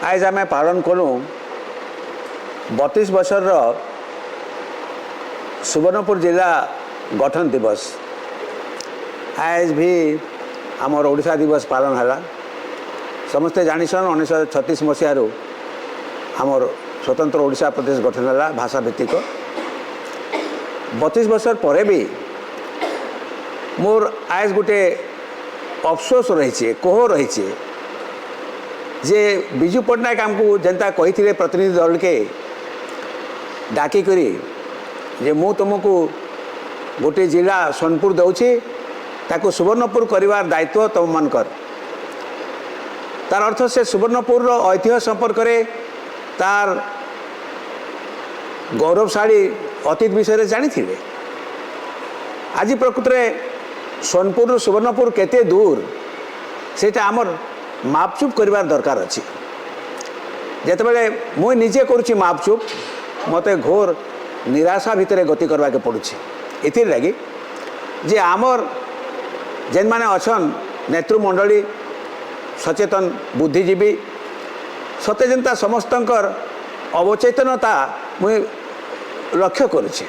आज आम पालन करूँ 32 वर्षर सुवर्णपुर जिला गठन दिवस। आज भी आमर ओडिशा दिवस पालन है। समस्ते जानिछन 1936 मसीह आमर स्वतंत्र ओडिशा प्रदेश गठन है भाषा भित्तिक। 32 वर्ष पर भी मोर आज गोटे अफसोस रही कोह रही जे विजु पट्टनायक आमको जनता कही प्रतिनिधि दल के डाकिक जे मु तुमको गोटे जिला सोनपुर दौची ताको सुवर्णपुर करिवार दायित्व तुम मानकर। तार अर्थ से सुवर्णपुर ऐतिह्य संपर्क में तार गौरवशाली अतीत विषय जानी थे। आज प्रकृत में सोनपुर सुवर्णपुर केते दूर सेटा आमर मापचुप करिवार दरकार अच्छी। जितेबाला मुझे निजे करुच्ची मापचुप मते घोर निराशा भितर गति करवा के पड़ुछि। इथिर लगी जे आमर जेन माने अछन नेतृमंडली सचेतन बुद्धिजीवी सत्य जनता समस्तंकर अवचेतनता मुझे लक्ष्य करुछि।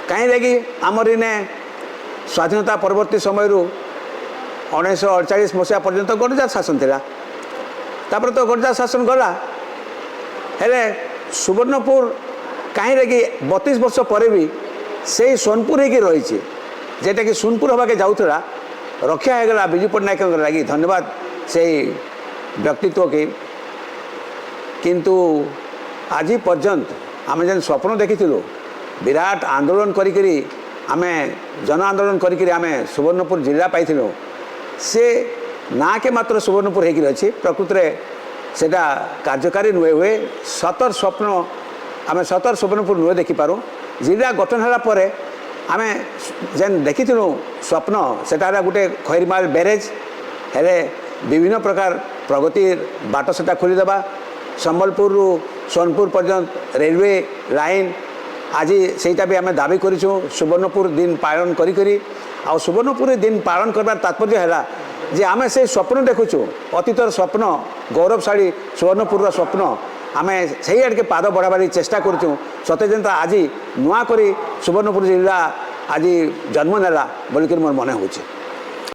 कहीं लगी आमर इने स्वाधीनता परवर्ती समय 1948 मसीहा पर्यंत गणराज शासन थिला। तापर तो गणराज शासन गला हेले सुवर्णपुर कहीं लगी 32 वर्ष पर भी से सोनपुर ही रही जेटा कि सोनपुर हवा के जाऊला रक्षा होगला विजु पट्टनायक लगी। धन्यवाद से व्यक्तित्व के। किंतु आज पर्यंत आम जेन स्वप्न देखीलु विराट आंदोलन करी आमे जन आंदोलन करी आमे सुवर्णपुर जिला पाइलु से ना के मात्र सुवर्णपुर होगी अच्छी। प्रकृत में सेटा कार्यकारी नुहे हुए सतर स्वप्न आम सतर सुवर्णपुर नुहे देखिपारू। जिला गठन है पर आम जेन देखी स्वप्न सेटा गोटे खैरीमाल बैरेज हेले विभिन्न प्रकार प्रगति बाट सेटा खोलीदेवा संबलपुर सोनपुर पर्यंत रेलवे लाइन आज सेटा भी आम दाबी करूँ। सुवर्णपुर दिन पालन करी आ सुवर्णपुर दिन पालन करवार तात्पर्य है जे आम से स्वप्न देखुचु अतीतर स्वप्न गौरवशाली सुवर्णपुर स्वप्न आम से आड़के पाद बढ़ाबार चेष्टा करूँ। सत्य जनता आज नुआ करी सुवर्णपुर जिला आज जन्म नेला बोलिक मोर मन हो।